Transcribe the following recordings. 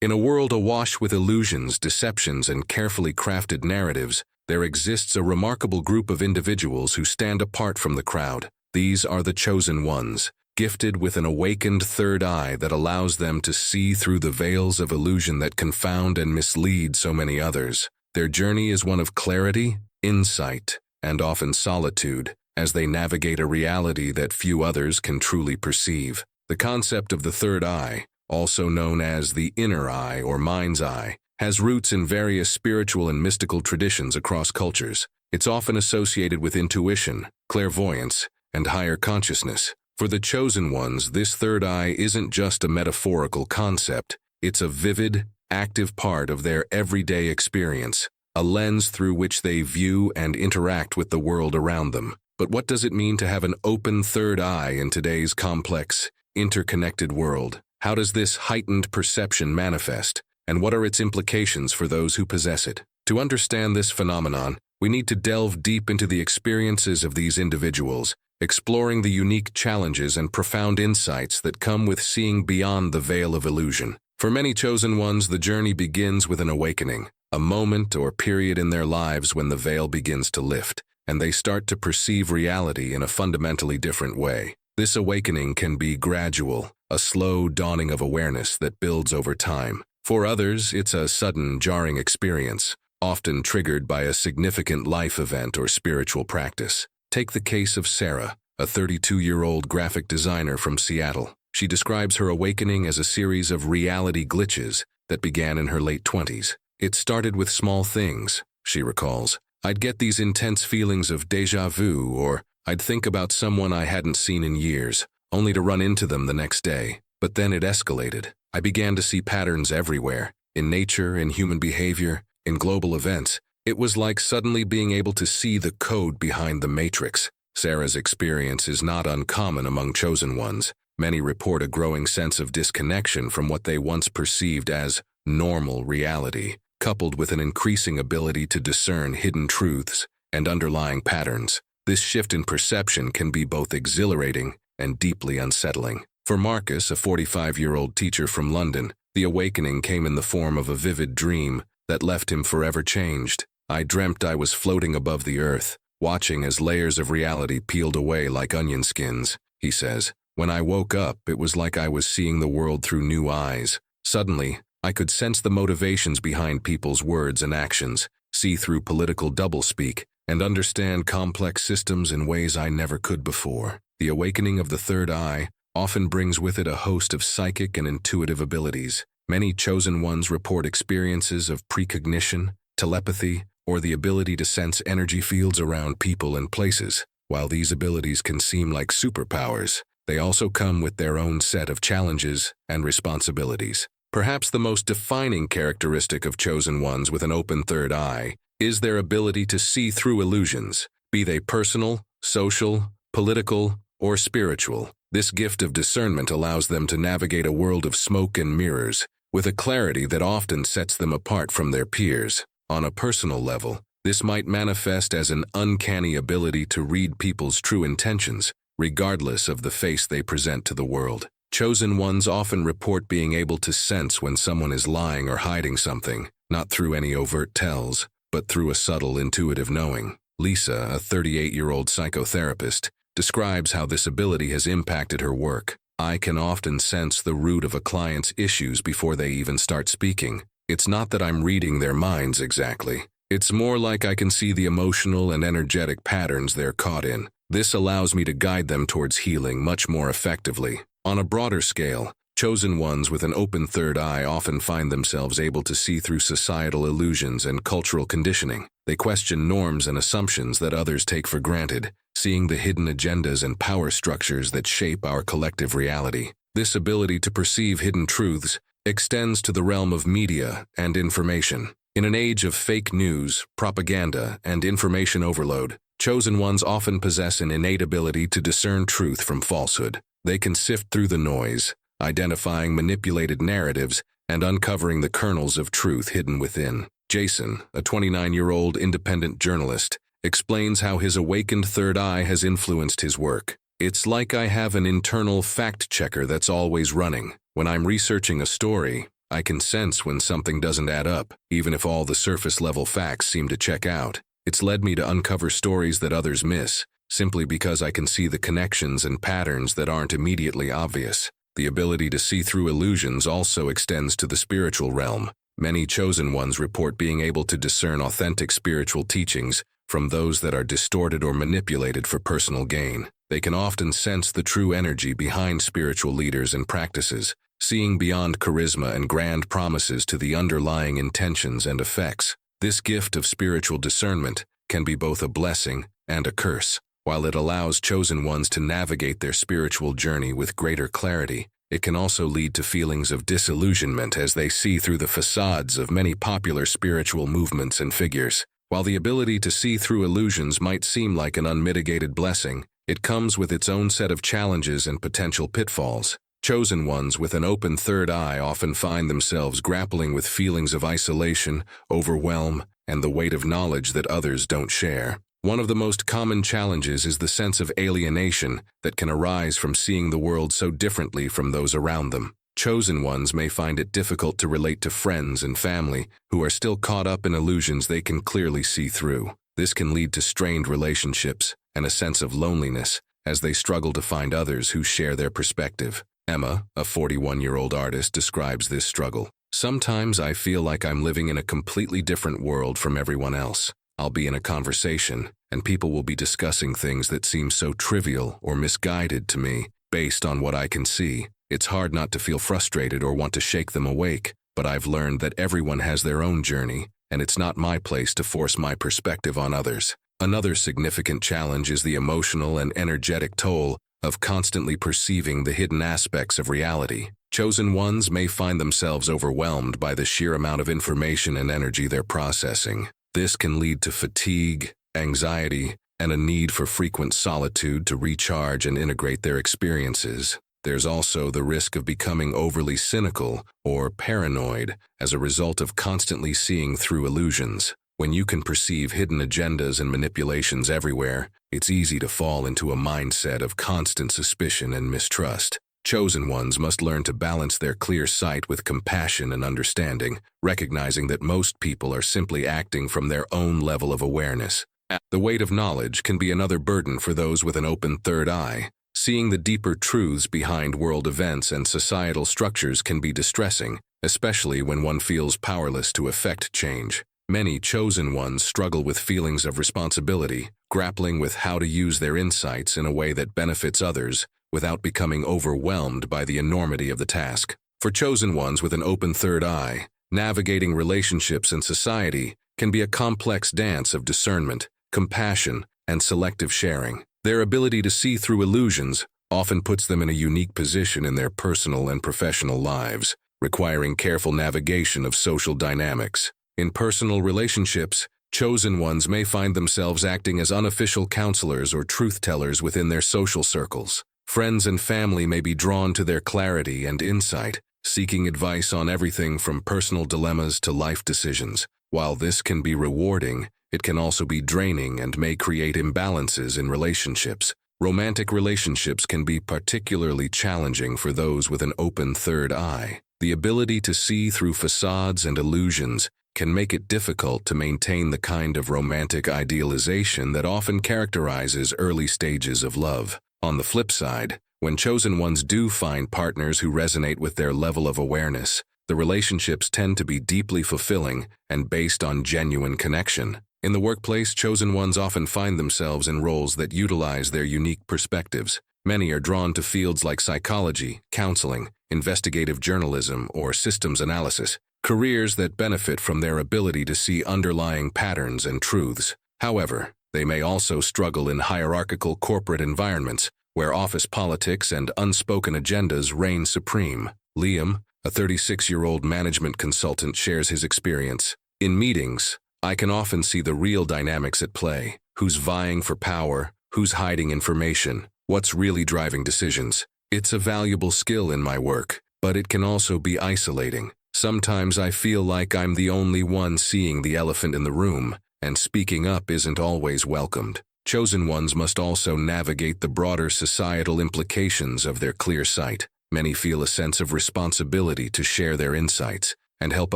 In a world awash with illusions, deceptions, and carefully crafted narratives, there exists a remarkable group of individuals who stand apart from the crowd. These are the chosen ones, gifted with an awakened third eye that allows them to see through the veils of illusion that confound and mislead so many others. Their journey is one of clarity, insight, and often solitude, as they navigate a reality that few others can truly perceive. The concept of the third eye, also known as the inner eye or mind's eye, has roots in various spiritual and mystical traditions across cultures. It's often associated with intuition, clairvoyance, and higher consciousness. For the chosen ones, this third eye isn't just a metaphorical concept, it's a vivid, active part of their everyday experience, a lens through which they view and interact with the world around them. But what does it mean to have an open third eye in today's complex, interconnected world? How does this heightened perception manifest, and what are its implications for those who possess it? To understand this phenomenon, we need to delve deep into the experiences of these individuals, exploring the unique challenges and profound insights that come with seeing beyond the veil of illusion. For many chosen ones, the journey begins with an awakening, a moment or period in their lives when the veil begins to lift, and they start to perceive reality in a fundamentally different way. This awakening can be gradual, a slow dawning of awareness that builds over time. For others, it's a sudden, jarring experience, often triggered by a significant life event or spiritual practice. Take the case of Sarah, a 32-year-old graphic designer from Seattle. She describes her awakening as a series of reality glitches that began in her late 20s. It started with small things, she recalls. I'd get these intense feelings of déjà vu, or I'd think about someone I hadn't seen in years, only to run into them the next day. But then it escalated. I began to see patterns everywhere, in nature, in human behavior, in global events. It was like suddenly being able to see the code behind the matrix. Sarah's experience is not uncommon among chosen ones. Many report a growing sense of disconnection from what they once perceived as normal reality, coupled with an increasing ability to discern hidden truths and underlying patterns. This shift in perception can be both exhilarating and deeply unsettling. For Marcus, a 45-year-old teacher from London, the awakening came in the form of a vivid dream that left him forever changed. I dreamt I was floating above the earth, watching as layers of reality peeled away like onion skins, he says. When I woke up, it was like I was seeing the world through new eyes. Suddenly, I could sense the motivations behind people's words and actions, see through political doublespeak, and understand complex systems in ways I never could before. The awakening of the third eye often brings with it a host of psychic and intuitive abilities. Many chosen ones report experiences of precognition, telepathy, or the ability to sense energy fields around people and places. While these abilities can seem like superpowers, they also come with their own set of challenges and responsibilities. Perhaps the most defining characteristic of chosen ones with an open third eye is their ability to see through illusions, be they personal, social, political, or spiritual. This gift of discernment allows them to navigate a world of smoke and mirrors, with a clarity that often sets them apart from their peers. On a personal level, this might manifest as an uncanny ability to read people's true intentions, regardless of the face they present to the world. Chosen ones often report being able to sense when someone is lying or hiding something, not through any overt tells, but through a subtle intuitive knowing. Lisa, a 38-year-old psychotherapist, describes how this ability has impacted her work. I can often sense the root of a client's issues before they even start speaking. It's not that I'm reading their minds exactly. It's more like I can see the emotional and energetic patterns they're caught in. This allows me to guide them towards healing much more effectively. On a broader scale, chosen ones with an open third eye often find themselves able to see through societal illusions and cultural conditioning. They question norms and assumptions that others take for granted, seeing the hidden agendas and power structures that shape our collective reality. This ability to perceive hidden truths extends to the realm of media and information. In an age of fake news, propaganda, and information overload, chosen ones often possess an innate ability to discern truth from falsehood. They can sift through the noise, identifying manipulated narratives and uncovering the kernels of truth hidden within. Jason, a 29-year-old independent journalist, explains how his awakened third eye has influenced his work. It's like I have an internal fact-checker that's always running. When I'm researching a story, I can sense when something doesn't add up, even if all the surface-level facts seem to check out. It's led me to uncover stories that others miss, simply because I can see the connections and patterns that aren't immediately obvious. The ability to see through illusions also extends to the spiritual realm. Many chosen ones report being able to discern authentic spiritual teachings from those that are distorted or manipulated for personal gain. They can often sense the true energy behind spiritual leaders and practices, seeing beyond charisma and grand promises to the underlying intentions and effects. This gift of spiritual discernment can be both a blessing and a curse. While it allows chosen ones to navigate their spiritual journey with greater clarity, it can also lead to feelings of disillusionment as they see through the facades of many popular spiritual movements and figures. While the ability to see through illusions might seem like an unmitigated blessing, it comes with its own set of challenges and potential pitfalls. Chosen ones with an open third eye often find themselves grappling with feelings of isolation, overwhelm, and the weight of knowledge that others don't share. One of the most common challenges is the sense of alienation that can arise from seeing the world so differently from those around them. Chosen ones may find it difficult to relate to friends and family who are still caught up in illusions they can clearly see through. This can lead to strained relationships and a sense of loneliness as they struggle to find others who share their perspective. Emma, a 41-year-old artist, describes this struggle. "Sometimes I feel like I'm living in a completely different world from everyone else. I'll be in a conversation, and people will be discussing things that seem so trivial or misguided to me based on what I can see. It's hard not to feel frustrated or want to shake them awake, but I've learned that everyone has their own journey, and it's not my place to force my perspective on others." Another significant challenge is the emotional and energetic toll of constantly perceiving the hidden aspects of reality. Chosen ones may find themselves overwhelmed by the sheer amount of information and energy they're processing. This can lead to fatigue, anxiety, and a need for frequent solitude to recharge and integrate their experiences. There's also the risk of becoming overly cynical or paranoid as a result of constantly seeing through illusions. When you can perceive hidden agendas and manipulations everywhere, it's easy to fall into a mindset of constant suspicion and mistrust. Chosen ones must learn to balance their clear sight with compassion and understanding, recognizing that most people are simply acting from their own level of awareness. The weight of knowledge can be another burden for those with an open third eye. Seeing the deeper truths behind world events and societal structures can be distressing, especially when one feels powerless to affect change. Many chosen ones struggle with feelings of responsibility, grappling with how to use their insights in a way that benefits others without becoming overwhelmed by the enormity of the task. For chosen ones with an open third eye, navigating relationships and society can be a complex dance of discernment, compassion, and selective sharing. Their ability to see through illusions often puts them in a unique position in their personal and professional lives, requiring careful navigation of social dynamics. In personal relationships, chosen ones may find themselves acting as unofficial counselors or truth-tellers within their social circles. Friends and family may be drawn to their clarity and insight, seeking advice on everything from personal dilemmas to life decisions. While this can be rewarding, it can also be draining and may create imbalances in relationships. Romantic relationships can be particularly challenging for those with an open third eye. The ability to see through facades and illusions can make it difficult to maintain the kind of romantic idealization that often characterizes early stages of love. On the flip side, when chosen ones do find partners who resonate with their level of awareness, the relationships tend to be deeply fulfilling and based on genuine connection. In the workplace, chosen ones often find themselves in roles that utilize their unique perspectives. Many are drawn to fields like psychology, counseling, investigative journalism, or systems analysis, careers that benefit from their ability to see underlying patterns and truths. However, they may also struggle in hierarchical corporate environments where office politics and unspoken agendas reign supreme. Liam, a 36-year-old management consultant, shares his experience. "In meetings, I can often see the real dynamics at play. Who's vying for power, who's hiding information, what's really driving decisions. It's a valuable skill in my work, but it can also be isolating. Sometimes I feel like I'm the only one seeing the elephant in the room, and speaking up isn't always welcomed." Chosen ones must also navigate the broader societal implications of their clear sight. Many feel a sense of responsibility to share their insights and help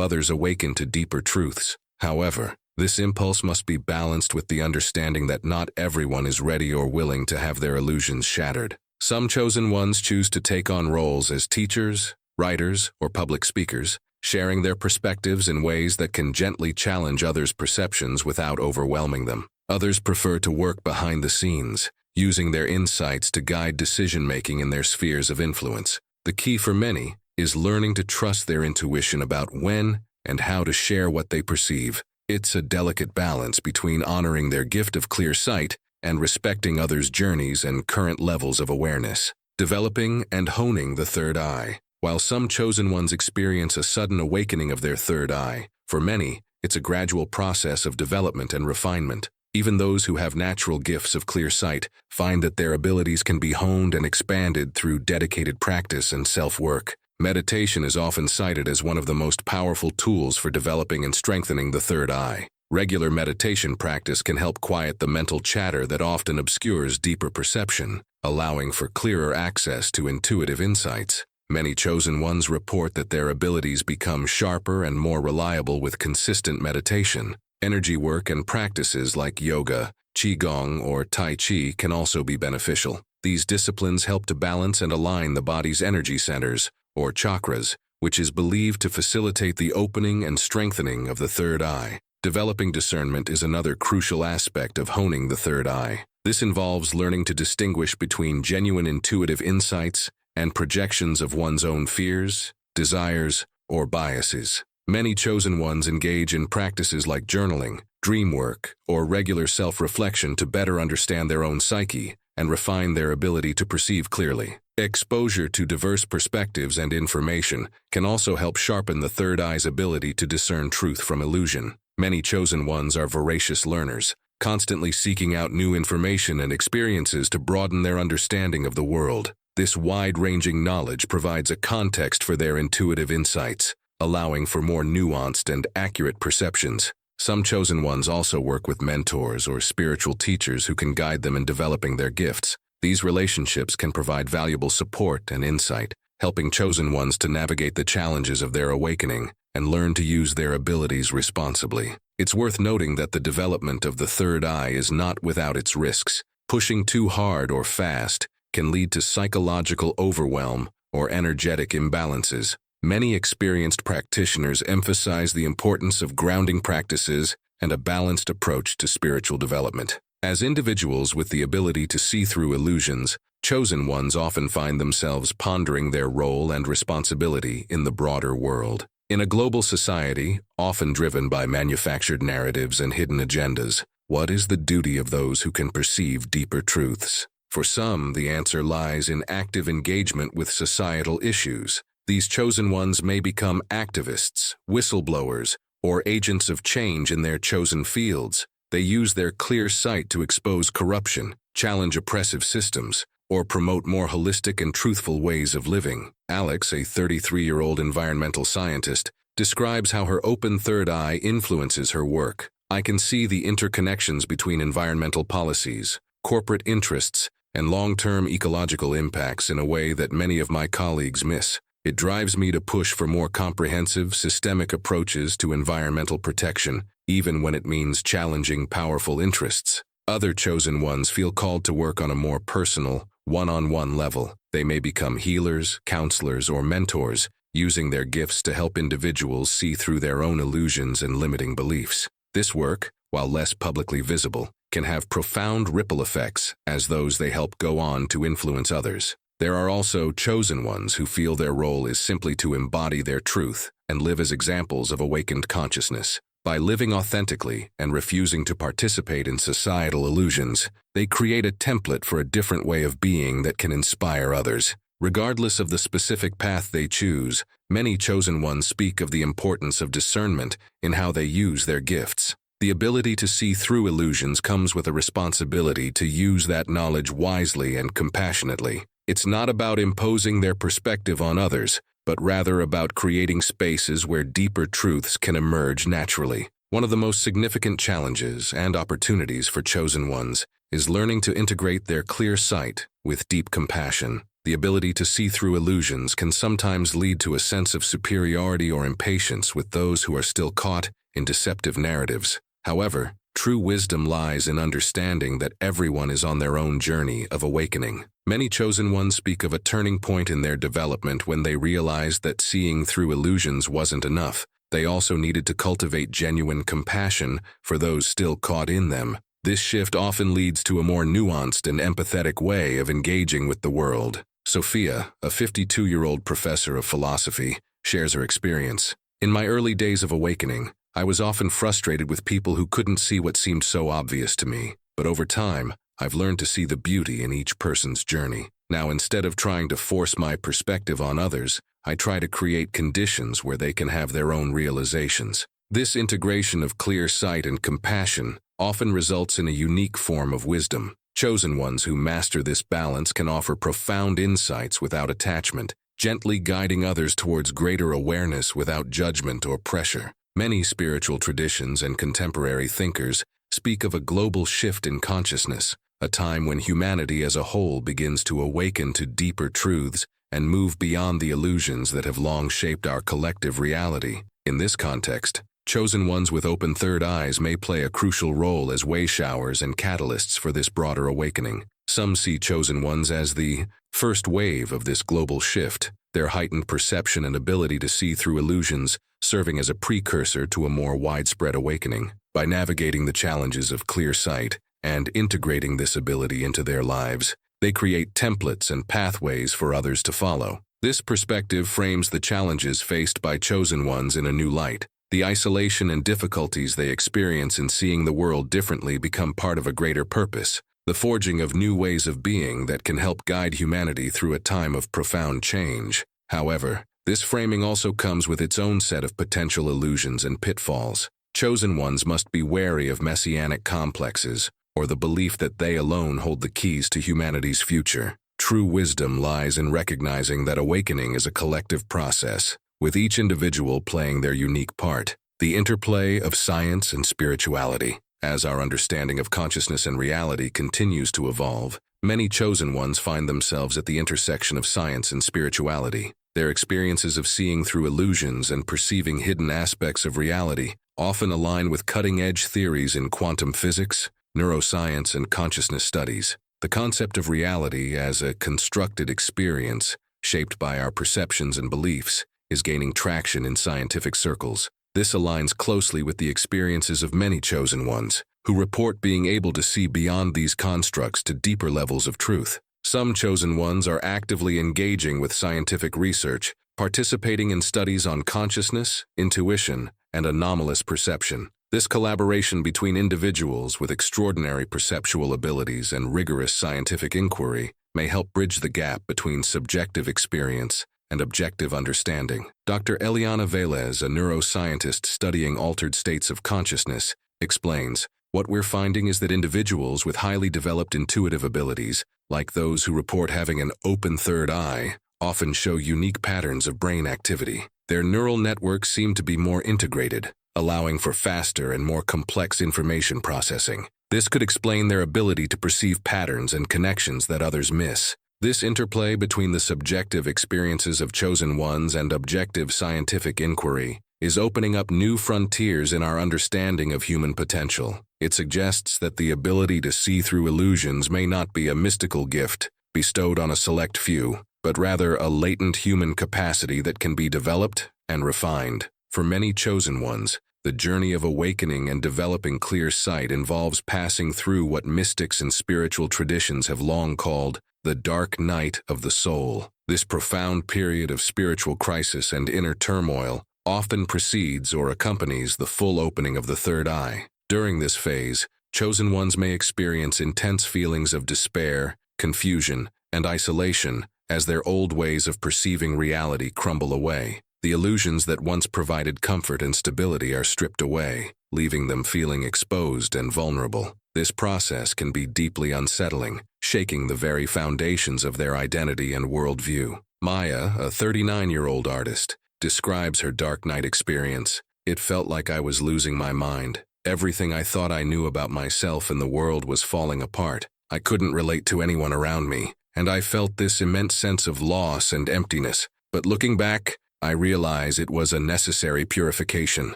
others awaken to deeper truths. However, this impulse must be balanced with the understanding that not everyone is ready or willing to have their illusions shattered. Some chosen ones choose to take on roles as teachers, writers, or public speakers, sharing their perspectives in ways that can gently challenge others' perceptions without overwhelming them. Others prefer to work behind the scenes, using their insights to guide decision-making in their spheres of influence. The key for many is learning to trust their intuition about when and how to share what they perceive. It's a delicate balance between honoring their gift of clear sight and respecting others' journeys and current levels of awareness. Developing and honing the third eye. While some chosen ones experience a sudden awakening of their third eye, for many, it's a gradual process of development and refinement. Even those who have natural gifts of clear sight find that their abilities can be honed and expanded through dedicated practice and self-work. Meditation is often cited as one of the most powerful tools for developing and strengthening the third eye. Regular meditation practice can help quiet the mental chatter that often obscures deeper perception, allowing for clearer access to intuitive insights. Many chosen ones report that their abilities become sharper and more reliable with consistent meditation. Energy work and practices like yoga, qigong, or tai chi can also be beneficial. These disciplines help to balance and align the body's energy centers, or chakras, which is believed to facilitate the opening and strengthening of the third eye. Developing discernment is another crucial aspect of honing the third eye. This involves learning to distinguish between genuine intuitive insights and projections of one's own fears, desires, or biases. Many chosen ones engage in practices like journaling, dream work, or regular self-reflection to better understand their own psyche and refine their ability to perceive clearly. Exposure to diverse perspectives and information can also help sharpen the third eye's ability to discern truth from illusion. Many chosen ones are voracious learners, constantly seeking out new information and experiences to broaden their understanding of the world. This wide-ranging knowledge provides a context for their intuitive insights, allowing for more nuanced and accurate perceptions. Some chosen ones also work with mentors or spiritual teachers who can guide them in developing their gifts. These relationships can provide valuable support and insight, helping chosen ones to navigate the challenges of their awakening and learn to use their abilities responsibly. It's worth noting that the development of the third eye is not without its risks. Pushing too hard or fast can lead to psychological overwhelm or energetic imbalances. Many experienced practitioners emphasize the importance of grounding practices and a balanced approach to spiritual development. As individuals with the ability to see through illusions, chosen ones often find themselves pondering their role and responsibility in the broader world. In a global society, often driven by manufactured narratives and hidden agendas, what is the duty of those who can perceive deeper truths? For some, the answer lies in active engagement with societal issues. These chosen ones may become activists, whistleblowers, or agents of change in their chosen fields. They use their clear sight to expose corruption, challenge oppressive systems, or promote more holistic and truthful ways of living. Alex, a 33-year-old environmental scientist, describes how her open third eye influences her work. I can see the interconnections between environmental policies, corporate interests, and long-term ecological impacts in a way that many of my colleagues miss. It drives me to push for more comprehensive, systemic approaches to environmental protection, even when it means challenging powerful interests. Other chosen ones feel called to work on a more personal, one-on-one level. They may become healers, counselors, or mentors, using their gifts to help individuals see through their own illusions and limiting beliefs. This work, while less publicly visible, can have profound ripple effects as those they help go on to influence others. There are also chosen ones who feel their role is simply to embody their truth and live as examples of awakened consciousness. By living authentically and refusing to participate in societal illusions, they create a template for a different way of being that can inspire others. Regardless of the specific path they choose, many chosen ones speak of the importance of discernment in how they use their gifts. The ability to see through illusions comes with a responsibility to use that knowledge wisely and compassionately. It's not about imposing their perspective on others, but rather about creating spaces where deeper truths can emerge naturally. One of the most significant challenges and opportunities for chosen ones is learning to integrate their clear sight with deep compassion. The ability to see through illusions can sometimes lead to a sense of superiority or impatience with those who are still caught in deceptive narratives. However, true wisdom lies in understanding that everyone is on their own journey of awakening. Many chosen ones speak of a turning point in their development when they realized that seeing through illusions wasn't enough. They also needed to cultivate genuine compassion for those still caught in them. This shift often leads to a more nuanced and empathetic way of engaging with the world. Sophia, a 52-year-old professor of philosophy, shares her experience. In my early days of awakening, I was often frustrated with people who couldn't see what seemed so obvious to me. But over time, I've learned to see the beauty in each person's journey. Now, instead of trying to force my perspective on others, I try to create conditions where they can have their own realizations. This integration of clear sight and compassion often results in a unique form of wisdom. Chosen ones who master this balance can offer profound insights without attachment, gently guiding others towards greater awareness without judgment or pressure. Many spiritual traditions and contemporary thinkers speak of a global shift in consciousness, a time when humanity as a whole begins to awaken to deeper truths and move beyond the illusions that have long shaped our collective reality. In this context, chosen ones with open third eyes may play a crucial role as way showers and catalysts for this broader awakening. Some see chosen ones as the first wave of this global shift, their heightened perception and ability to see through illusions serving as a precursor to a more widespread awakening. By navigating the challenges of clear sight and integrating this ability into their lives, they create templates and pathways for others to follow. This perspective frames the challenges faced by chosen ones in a new light. The isolation and difficulties they experience in seeing the world differently become part of a greater purpose, the forging of new ways of being that can help guide humanity through a time of profound change. However, this framing also comes with its own set of potential illusions and pitfalls. Chosen ones must be wary of messianic complexes, or the belief that they alone hold the keys to humanity's future. True wisdom lies in recognizing that awakening is a collective process, with each individual playing their unique part. The interplay of science and spirituality. As our understanding of consciousness and reality continues to evolve, many chosen ones find themselves at the intersection of science and spirituality. Their experiences of seeing through illusions and perceiving hidden aspects of reality often align with cutting-edge theories in quantum physics, neuroscience, and consciousness studies. The concept of reality as a constructed experience, shaped by our perceptions and beliefs, is gaining traction in scientific circles. This aligns closely with the experiences of many chosen ones, who report being able to see beyond these constructs to deeper levels of truth. Some chosen ones are actively engaging with scientific research, participating in studies on consciousness, intuition, and anomalous perception. This collaboration between individuals with extraordinary perceptual abilities and rigorous scientific inquiry may help bridge the gap between subjective experience and objective understanding. Dr. Eliana Velez, a neuroscientist studying altered states of consciousness, explains, "What we're finding is that individuals with highly developed intuitive abilities, like those who report having an open third eye, often show unique patterns of brain activity. Their neural networks seem to be more integrated, allowing for faster and more complex information processing. This could explain their ability to perceive patterns and connections that others miss." This interplay between the subjective experiences of chosen ones and objective scientific inquiry is opening up new frontiers in our understanding of human potential. It suggests that the ability to see through illusions may not be a mystical gift bestowed on a select few, but rather a latent human capacity that can be developed and refined. For many chosen ones, the journey of awakening and developing clear sight involves passing through what mystics and spiritual traditions have long called the dark night of the soul. This profound period of spiritual crisis and inner turmoil often precedes or accompanies the full opening of the third eye. During this phase, chosen ones may experience intense feelings of despair, confusion, and isolation as their old ways of perceiving reality crumble away. The illusions that once provided comfort and stability are stripped away, leaving them feeling exposed and vulnerable. This process can be deeply unsettling, shaking the very foundations of their identity and worldview. Maya, a 39-year-old artist, describes her dark night experience. "It felt like I was losing my mind. Everything I thought I knew about myself and the world was falling apart. I couldn't relate to anyone around me, and I felt this immense sense of loss and emptiness. But looking back, I realize it was a necessary purification.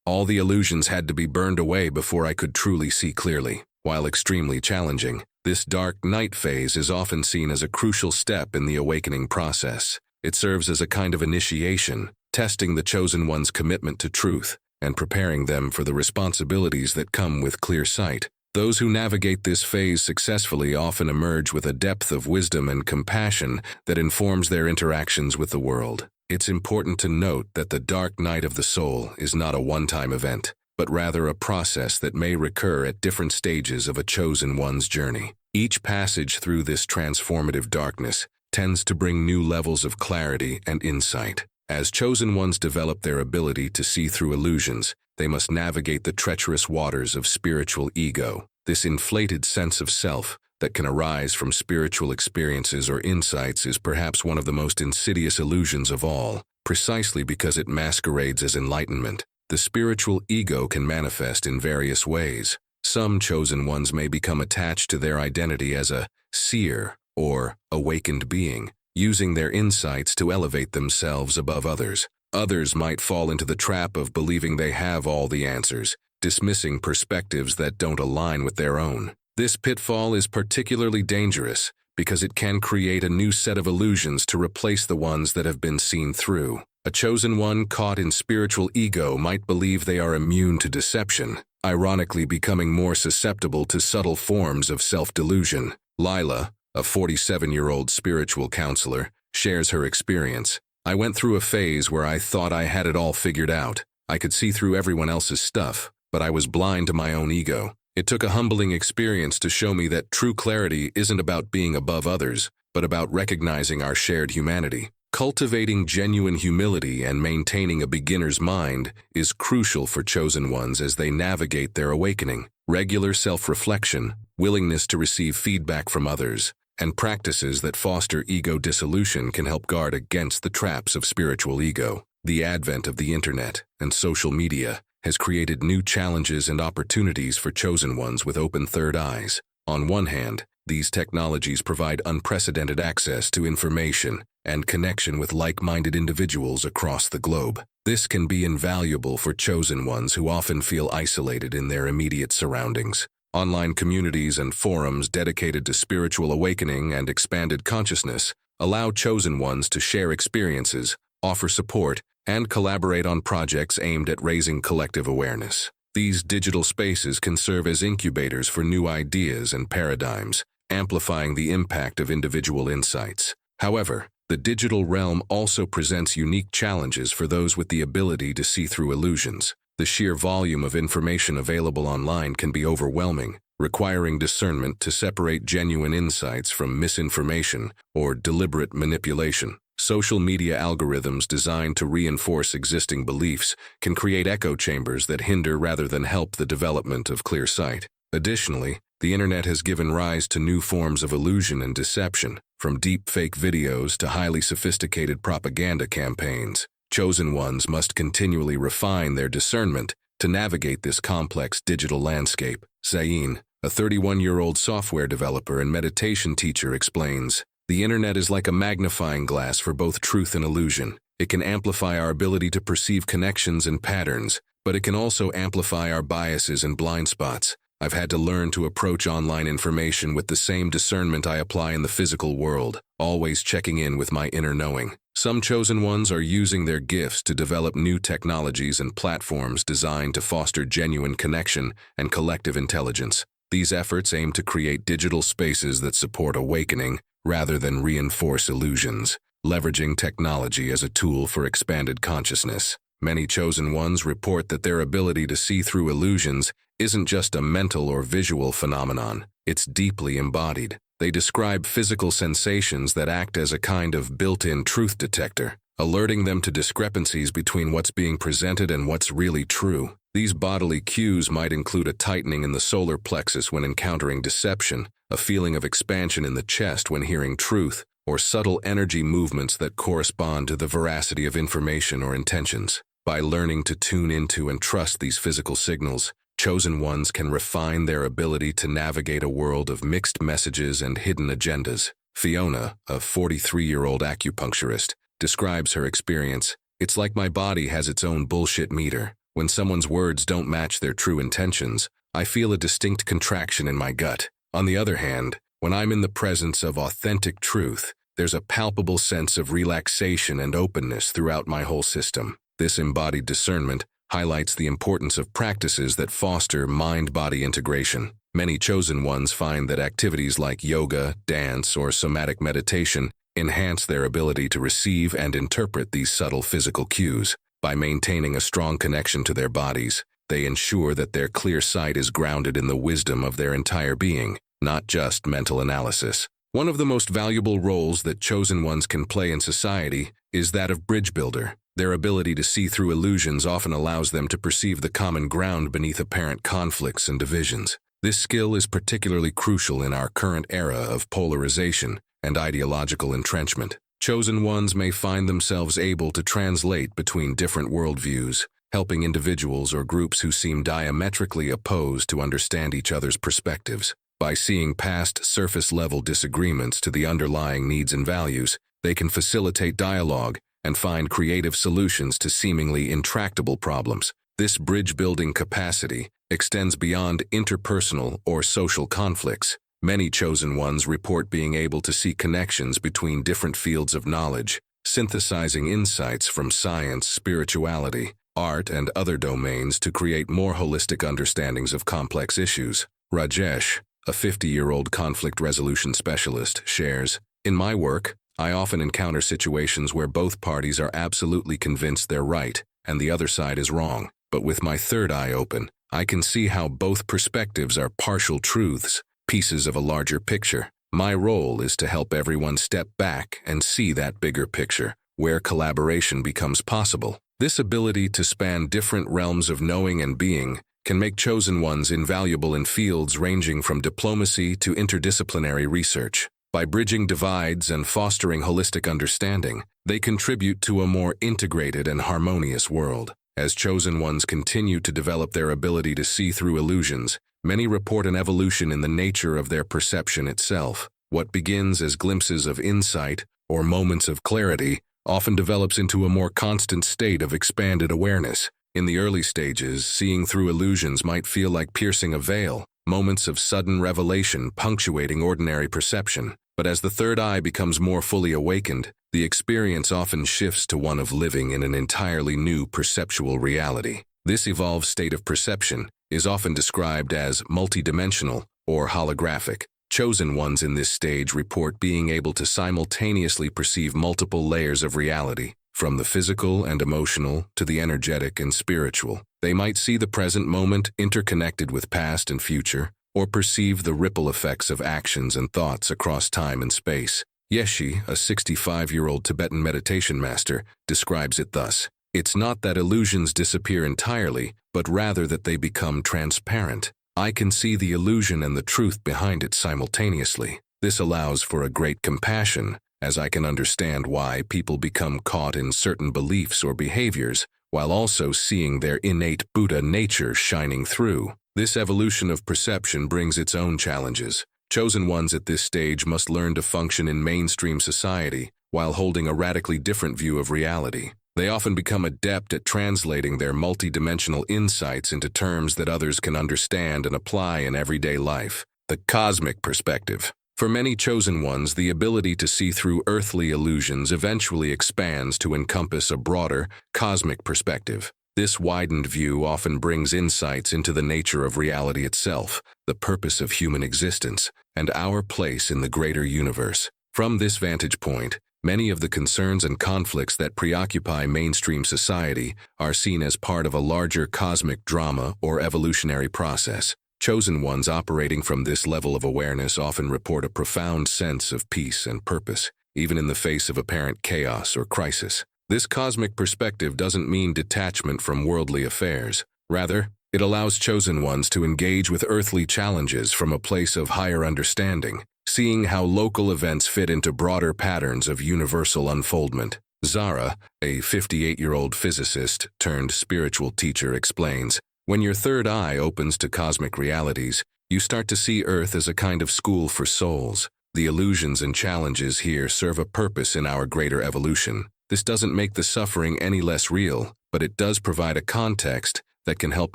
All the illusions had to be burned away before I could truly see clearly. While extremely challenging, this dark night phase is often seen as a crucial step in the awakening process. It serves as a kind of initiation, testing the chosen one's commitment to truth and preparing them for the responsibilities that come with clear sight. Those who navigate this phase successfully often emerge with a depth of wisdom and compassion that informs their interactions with the world. It's important to note that the dark night of the soul is not a one-time event, but rather a process that may recur at different stages of a chosen one's journey. Each passage through this transformative darkness tends to bring new levels of clarity and insight. As chosen ones develop their ability to see through illusions, they must navigate the treacherous waters of spiritual ego. This inflated sense of self that can arise from spiritual experiences or insights is perhaps one of the most insidious illusions of all, precisely because it masquerades as enlightenment. The spiritual ego can manifest in various ways. Some chosen ones may become attached to their identity as a seer or awakened being, using their insights to elevate themselves above others. Others might fall into the trap of believing they have all the answers, dismissing perspectives that don't align with their own. This pitfall is particularly dangerous because it can create a new set of illusions to replace the ones that have been seen through. A chosen one caught in spiritual ego might believe they are immune to deception, ironically becoming more susceptible to subtle forms of self-delusion. Lila, a 47-year-old spiritual counselor, shares her experience. I went through a phase where I thought I had it all figured out. I could see through everyone else's stuff, but I was blind to my own ego. It took a humbling experience to show me that true clarity isn't about being above others, but about recognizing our shared humanity. Cultivating genuine humility and maintaining a beginner's mind is crucial for chosen ones as they navigate their awakening. Regular self-reflection, willingness to receive feedback from others, and practices that foster ego dissolution can help guard against the traps of spiritual ego. The advent of the internet and social media has created new challenges and opportunities for chosen ones with open third eyes. On one hand, these technologies provide unprecedented access to information and connection with like-minded individuals across the globe. This can be invaluable for chosen ones who often feel isolated in their immediate surroundings. Online communities and forums dedicated to spiritual awakening and expanded consciousness allow chosen ones to share experiences, offer support, and collaborate on projects aimed at raising collective awareness. These digital spaces can serve as incubators for new ideas and paradigms, amplifying the impact of individual insights. However, the digital realm also presents unique challenges for those with the ability to see through illusions. The sheer volume of information available online can be overwhelming, requiring discernment to separate genuine insights from misinformation or deliberate manipulation. Social media algorithms designed to reinforce existing beliefs can create echo chambers that hinder rather than help the development of clear sight. Additionally, the internet has given rise to new forms of illusion and deception, from deep-fake videos to highly sophisticated propaganda campaigns. Chosen ones must continually refine their discernment to navigate this complex digital landscape. Zain, a 31-year-old software developer and meditation teacher, explains, "The internet is like a magnifying glass for both truth and illusion. It can amplify our ability to perceive connections and patterns, but it can also amplify our biases and blind spots. I've had to learn to approach online information with the same discernment I apply in the physical world, always checking in with my inner knowing." Some chosen ones are using their gifts to develop new technologies and platforms designed to foster genuine connection and collective intelligence. These efforts aim to create digital spaces that support awakening rather than reinforce illusions, leveraging technology as a tool for expanded consciousness. Many chosen ones report that their ability to see through illusions isn't just a mental or visual phenomenon, it's deeply embodied. They describe physical sensations that act as a kind of built-in truth detector, alerting them to discrepancies between what's being presented and what's really true. These bodily cues might include a tightening in the solar plexus when encountering deception, a feeling of expansion in the chest when hearing truth, or subtle energy movements that correspond to the veracity of information or intentions. By learning to tune into and trust these physical signals, chosen ones can refine their ability to navigate a world of mixed messages and hidden agendas. Fiona, a 43-year-old acupuncturist, describes her experience. "It's like my body has its own bullshit meter. When someone's words don't match their true intentions, I feel a distinct contraction in my gut. On the other hand, when I'm in the presence of authentic truth, there's a palpable sense of relaxation and openness throughout my whole system." This embodied discernment highlights the importance of practices that foster mind-body integration. Many chosen ones find that activities like yoga, dance, or somatic meditation enhance their ability to receive and interpret these subtle physical cues. By maintaining a strong connection to their bodies, they ensure that their clear sight is grounded in the wisdom of their entire being, not just mental analysis. One of the most valuable roles that chosen ones can play in society is that of bridge builder. Their ability to see through illusions often allows them to perceive the common ground beneath apparent conflicts and divisions. This skill is particularly crucial in our current era of polarization and ideological entrenchment. Chosen ones may find themselves able to translate between different worldviews, helping individuals or groups who seem diametrically opposed to understand each other's perspectives. By seeing past surface-level disagreements to the underlying needs and values, they can facilitate dialogue and find creative solutions to seemingly intractable problems. This bridge-building capacity extends beyond interpersonal or social conflicts. Many chosen ones report being able to see connections between different fields of knowledge, synthesizing insights from science, spirituality, art, and other domains to create more holistic understandings of complex issues. Rajesh, a 50-year-old conflict resolution specialist, shares, "In my work, I often encounter situations where both parties are absolutely convinced they're right and the other side is wrong. But with my third eye open, I can see how both perspectives are partial truths, pieces of a larger picture. My role is to help everyone step back and see that bigger picture, where collaboration becomes possible." This ability to span different realms of knowing and being can make chosen ones invaluable in fields ranging from diplomacy to interdisciplinary research. By bridging divides and fostering holistic understanding, they contribute to a more integrated and harmonious world. As chosen ones continue to develop their ability to see through illusions, many report an evolution in the nature of their perception itself. What begins as glimpses of insight or moments of clarity often develops into a more constant state of expanded awareness. In the early stages, seeing through illusions might feel like piercing a veil, moments of sudden revelation punctuating ordinary perception. But as the third eye becomes more fully awakened, the experience often shifts to one of living in an entirely new perceptual reality. This evolved state of perception is often described as multidimensional or holographic. Chosen ones in this stage report being able to simultaneously perceive multiple layers of reality, from the physical and emotional to the energetic and spiritual. They might see the present moment interconnected with past and future, or perceive the ripple effects of actions and thoughts across time and space. Yeshi, a 65-year-old Tibetan meditation master, describes it thus: "It's not that illusions disappear entirely, but rather that they become transparent. I can see the illusion and the truth behind it simultaneously. This allows for a great compassion, as I can understand why people become caught in certain beliefs or behaviors, while also seeing their innate Buddha nature shining through." This evolution of perception brings its own challenges. Chosen ones at this stage must learn to function in mainstream society while holding a radically different view of reality. They often become adept at translating their multidimensional insights into terms that others can understand and apply in everyday life. The cosmic perspective. For many chosen ones, the ability to see through earthly illusions eventually expands to encompass a broader, cosmic perspective. This widened view often brings insights into the nature of reality itself, the purpose of human existence, and our place in the greater universe. From this vantage point, many of the concerns and conflicts that preoccupy mainstream society are seen as part of a larger cosmic drama or evolutionary process. Chosen ones operating from this level of awareness often report a profound sense of peace and purpose, even in the face of apparent chaos or crisis. This cosmic perspective doesn't mean detachment from worldly affairs. Rather, it allows chosen ones to engage with earthly challenges from a place of higher understanding, seeing how local events fit into broader patterns of universal unfoldment. Zara, a 58-year-old physicist turned spiritual teacher, explains, "When your third eye opens to cosmic realities, you start to see Earth as a kind of school for souls. The illusions and challenges here serve a purpose in our greater evolution. This doesn't make the suffering any less real, but it does provide a context that can help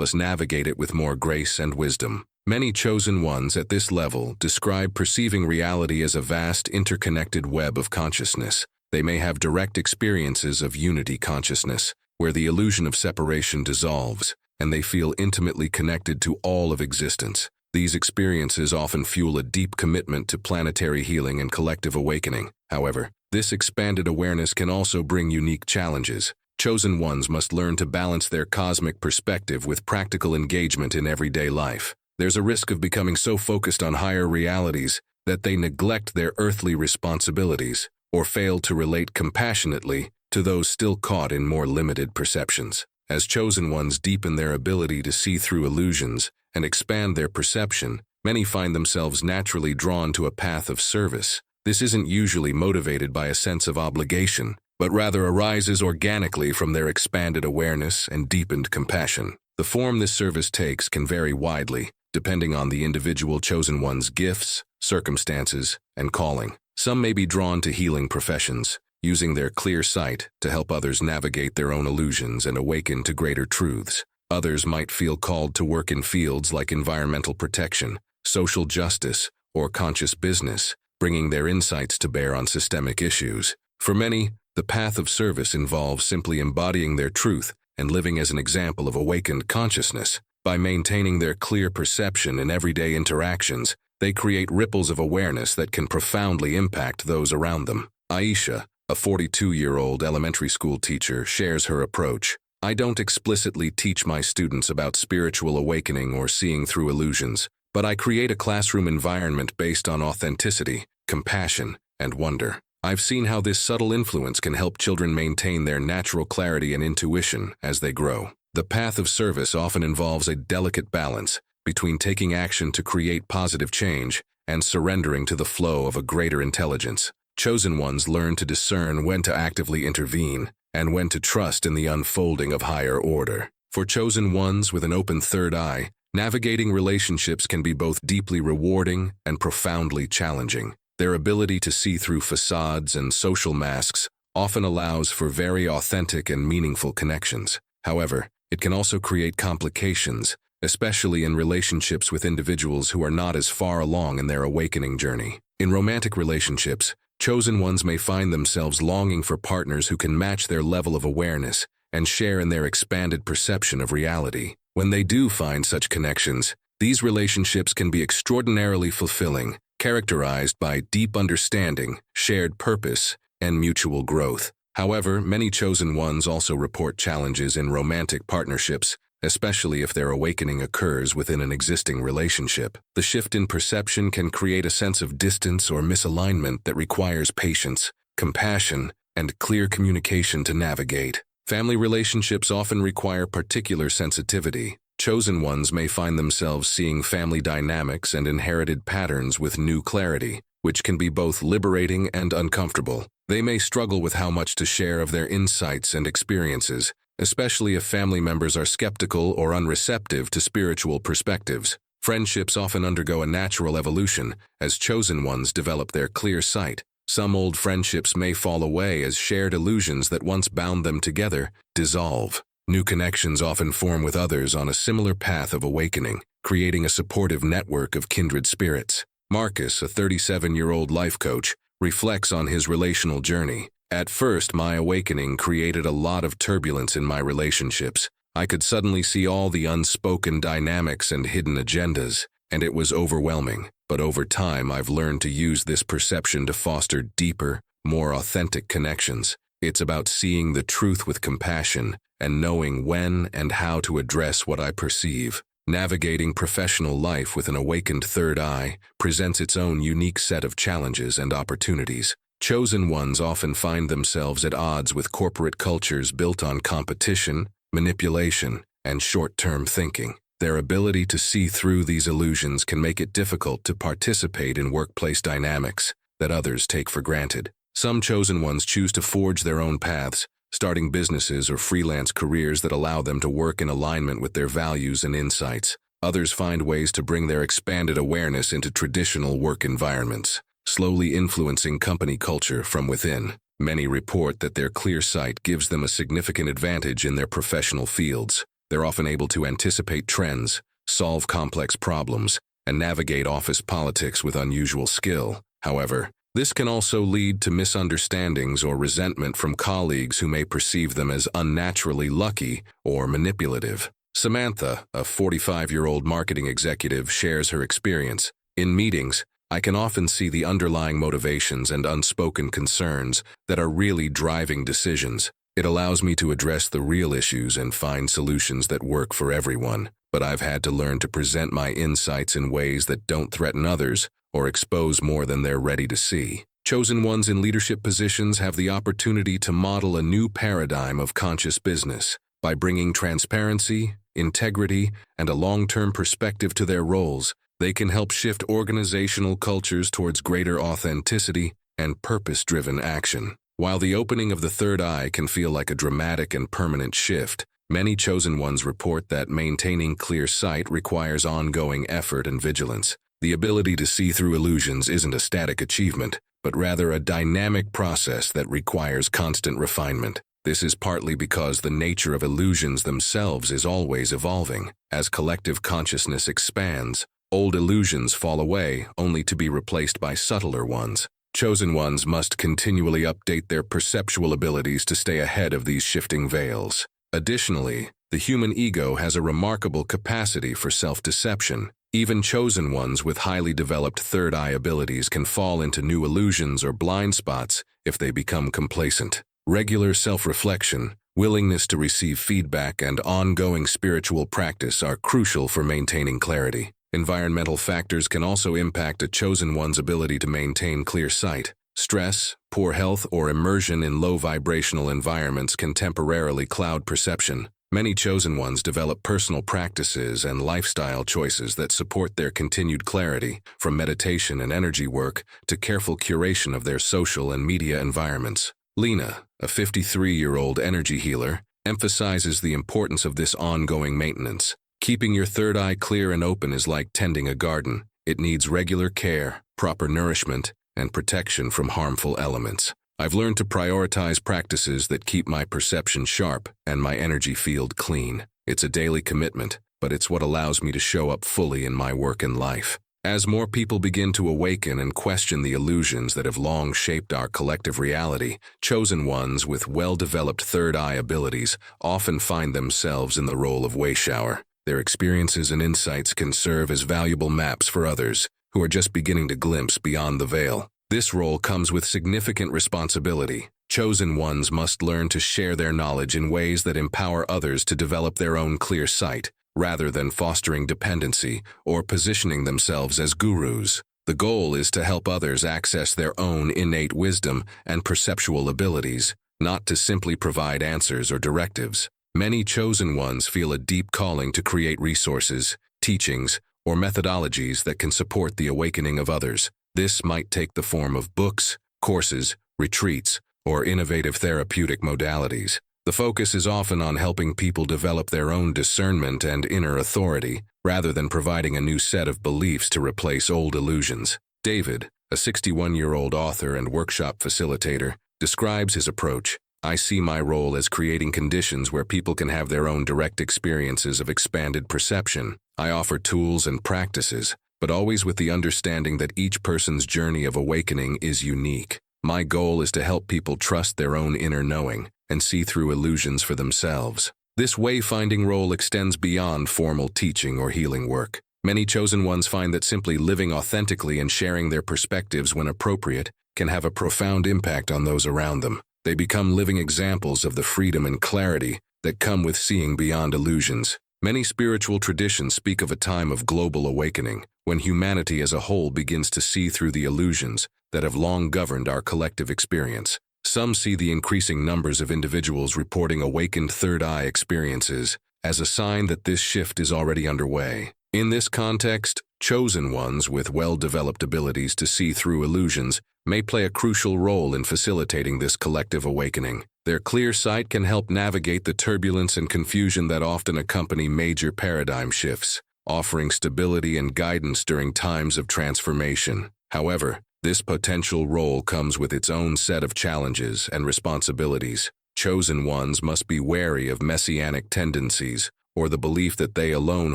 us navigate it with more grace and wisdom. Many chosen ones at this level describe perceiving reality as a vast interconnected web of consciousness. They may have direct experiences of unity consciousness, where the illusion of separation dissolves, and they feel intimately connected to all of existence. These experiences often fuel a deep commitment to planetary healing and collective awakening. However, this expanded awareness can also bring unique challenges. Chosen ones must learn to balance their cosmic perspective with practical engagement in everyday life. There's a risk of becoming so focused on higher realities that they neglect their earthly responsibilities or fail to relate compassionately to those still caught in more limited perceptions. As chosen ones deepen their ability to see through illusions and expand their perception, many find themselves naturally drawn to a path of service. This isn't usually motivated by a sense of obligation, but rather arises organically from their expanded awareness and deepened compassion. The form this service takes can vary widely, depending on the individual chosen one's gifts, circumstances, and calling. Some may be drawn to healing professions, using their clear sight to help others navigate their own illusions and awaken to greater truths. Others might feel called to work in fields like environmental protection, social justice, or conscious business, bringing their insights to bear on systemic issues. For many, the path of service involves simply embodying their truth and living as an example of awakened consciousness. By maintaining their clear perception in everyday interactions, they create ripples of awareness that can profoundly impact those around them. Aisha, a 42-year-old elementary school teacher, shares her approach. I don't explicitly teach my students about spiritual awakening or seeing through illusions, but I create a classroom environment based on authenticity, compassion, and wonder. I've seen how this subtle influence can help children maintain their natural clarity and intuition as they grow. The path of service often involves a delicate balance between taking action to create positive change and surrendering to the flow of a greater intelligence. Chosen ones learn to discern when to actively intervene and when to trust in the unfolding of higher order. For chosen ones with an open third eye, navigating relationships can be both deeply rewarding and profoundly challenging. Their ability to see through facades and social masks often allows for very authentic and meaningful connections. However, it can also create complications, especially in relationships with individuals who are not as far along in their awakening journey. In romantic relationships, chosen ones may find themselves longing for partners who can match their level of awareness and share in their expanded perception of reality. When they do find such connections, these relationships can be extraordinarily fulfilling, characterized by deep understanding, shared purpose, and mutual growth. However, many chosen ones also report challenges in romantic partnerships, especially if their awakening occurs within an existing relationship. The shift in perception can create a sense of distance or misalignment that requires patience, compassion, and clear communication to navigate. Family relationships often require particular sensitivity. Chosen ones may find themselves seeing family dynamics and inherited patterns with new clarity, which can be both liberating and uncomfortable. They may struggle with how much to share of their insights and experiences, especially if family members are skeptical or unreceptive to spiritual perspectives. Friendships often undergo a natural evolution as chosen ones develop their clear sight. Some old friendships may fall away as shared illusions that once bound them together dissolve. New connections often form with others on a similar path of awakening, creating a supportive network of kindred spirits. Marcus, a 37-year-old life coach, reflects on his relational journey. At first, my awakening created a lot of turbulence in my relationships. I could suddenly see all the unspoken dynamics and hidden agendas, and it was overwhelming. But over time, I've learned to use this perception to foster deeper, more authentic connections. It's about seeing the truth with compassion and knowing when and how to address what I perceive. Navigating professional life with an awakened third eye presents its own unique set of challenges and opportunities. Chosen ones often find themselves at odds with corporate cultures built on competition, manipulation, and short-term thinking. Their ability to see through these illusions can make it difficult to participate in workplace dynamics that others take for granted. Some chosen ones choose to forge their own paths, starting businesses or freelance careers that allow them to work in alignment with their values and insights. Others find ways to bring their expanded awareness into traditional work environments. slowly influencing company culture from within. Many report that their clear sight gives them a significant advantage in their professional fields. They're often able to anticipate trends, solve complex problems, and navigate office politics with unusual skill. However, this can also lead to misunderstandings or resentment from colleagues who may perceive them as unnaturally lucky or manipulative. Samantha, a 45-year-old marketing executive, shares her experience. In meetings, I can often see the underlying motivations and unspoken concerns that are really driving decisions. It allows me to address the real issues and find solutions that work for everyone. But I've had to learn to present my insights in ways that don't threaten others or expose more than they're ready to see. Chosen ones in leadership positions have the opportunity to model a new paradigm of conscious business. By bringing transparency, integrity, and a long-term perspective to their roles, they can help shift organizational cultures towards greater authenticity and purpose-driven action. While the opening of the third eye can feel like a dramatic and permanent shift, many chosen ones report that maintaining clear sight requires ongoing effort and vigilance. The ability to see through illusions isn't a static achievement, but rather a dynamic process that requires constant refinement. This is partly because the nature of illusions themselves is always evolving. As collective consciousness expands, old illusions fall away only to be replaced by subtler ones. Chosen ones must continually update their perceptual abilities to stay ahead of these shifting veils. Additionally, the human ego has a remarkable capacity for self-deception. Even chosen ones with highly developed third eye abilities can fall into new illusions or blind spots if they become complacent. Regular self-reflection, willingness to receive feedback, and ongoing spiritual practice are crucial for maintaining clarity. Environmental factors can also impact a chosen one's ability to maintain clear sight. Stress, poor health, or immersion in low-vibrational environments can temporarily cloud perception. Many chosen ones develop personal practices and lifestyle choices that support their continued clarity, from meditation and energy work to careful curation of their social and media environments. Lena, a 53-year-old energy healer, emphasizes the importance of this ongoing maintenance. Keeping your third eye clear and open is like tending a garden. It needs regular care, proper nourishment, and protection from harmful elements. I've learned to prioritize practices that keep my perception sharp and my energy field clean. It's a daily commitment, but it's what allows me to show up fully in my work and life. As more people begin to awaken and question the illusions that have long shaped our collective reality, chosen ones with well-developed third eye abilities often find themselves in the role of wayshower. Their experiences and insights can serve as valuable maps for others who are just beginning to glimpse beyond the veil. This role comes with significant responsibility. Chosen ones must learn to share their knowledge in ways that empower others to develop their own clear sight, rather than fostering dependency or positioning themselves as gurus. The goal is to help others access their own innate wisdom and perceptual abilities, not to simply provide answers or directives. Many chosen ones feel a deep calling to create resources, teachings, or methodologies that can support the awakening of others. This might take the form of books, courses, retreats, or innovative therapeutic modalities. The focus is often on helping people develop their own discernment and inner authority, rather than providing a new set of beliefs to replace old illusions. David, a 61-year-old author and workshop facilitator, describes his approach. I see my role as creating conditions where people can have their own direct experiences of expanded perception. I offer tools and practices, but always with the understanding that each person's journey of awakening is unique. My goal is to help people trust their own inner knowing and see through illusions for themselves. This wayfinding role extends beyond formal teaching or healing work. Many chosen ones find that simply living authentically and sharing their perspectives when appropriate can have a profound impact on those around them. They become living examples of the freedom and clarity that come with seeing beyond illusions. Many spiritual traditions speak of a time of global awakening, when humanity as a whole begins to see through the illusions that have long governed our collective experience. Some see the increasing numbers of individuals reporting awakened third eye experiences as a sign that this shift is already underway. In this context, chosen ones with well-developed abilities to see through illusions may play a crucial role in facilitating this collective awakening. Their clear sight can help navigate the turbulence and confusion that often accompany major paradigm shifts, offering stability and guidance during times of transformation. However, This potential role comes with its own set of challenges and responsibilities. Chosen ones must be wary of messianic tendencies, or the belief that they alone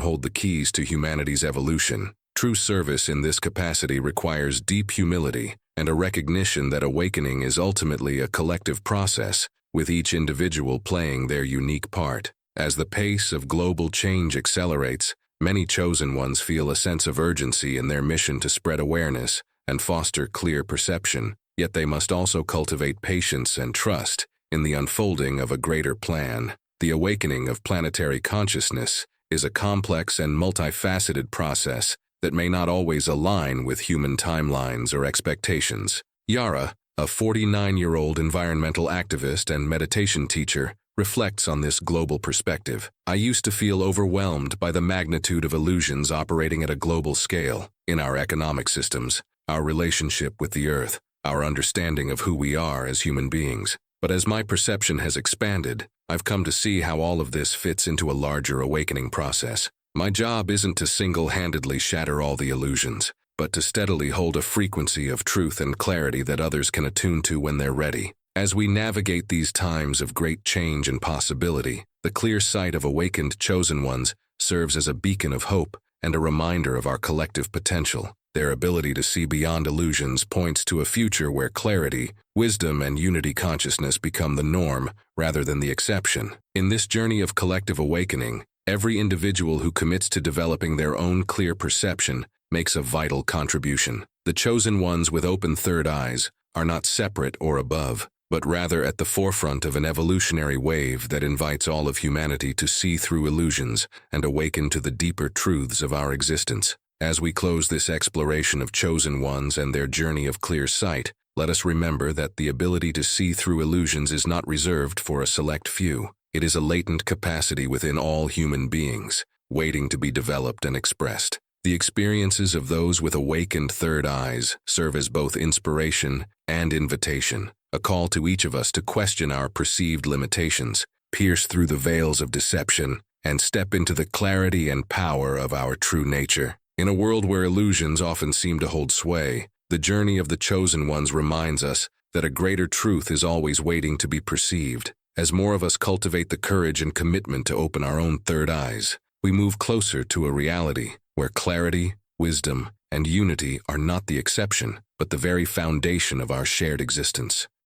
hold the keys to humanity's evolution. True service in this capacity requires deep humility and a recognition that awakening is ultimately a collective process, with each individual playing their unique part. As the pace of global change accelerates, many chosen ones feel a sense of urgency in their mission to spread awareness and foster clear perception, yet they must also cultivate patience and trust in the unfolding of a greater plan. The awakening of planetary consciousness is a complex and multifaceted process that may not always align with human timelines or expectations. Yara, a 49-year-old environmental activist and meditation teacher, reflects on this global perspective. I used to feel overwhelmed by the magnitude of illusions operating at a global scale in our economic systems, our relationship with the earth, our understanding of who we are as human beings. But as my perception has expanded, I've come to see how all of this fits into a larger awakening process. My job isn't to single-handedly shatter all the illusions, but to steadily hold a frequency of truth and clarity that others can attune to when they're ready. As we navigate these times of great change and possibility, the clear sight of awakened chosen ones serves as a beacon of hope and a reminder of our collective potential. Their ability to see beyond illusions points to a future where clarity, wisdom, and unity consciousness become the norm rather than the exception. In this journey of collective awakening, every individual who commits to developing their own clear perception makes a vital contribution. The chosen ones with open third eyes are not separate or above, but rather at the forefront of an evolutionary wave that invites all of humanity to see through illusions and awaken to the deeper truths of our existence. As we close this exploration of chosen ones and their journey of clear sight, let us remember that the ability to see through illusions is not reserved for a select few. It is a latent capacity within all human beings, waiting to be developed and expressed. The experiences of those with awakened third eyes serve as both inspiration and invitation, a call to each of us to question our perceived limitations, pierce through the veils of deception, and step into the clarity and power of our true nature. In a world where illusions often seem to hold sway, the journey of the chosen ones reminds us that a greater truth is always waiting to be perceived. As more of us cultivate the courage and commitment to open our own third eyes, we move closer to a reality where clarity, wisdom, and unity are not the exception, but the very foundation of our shared existence.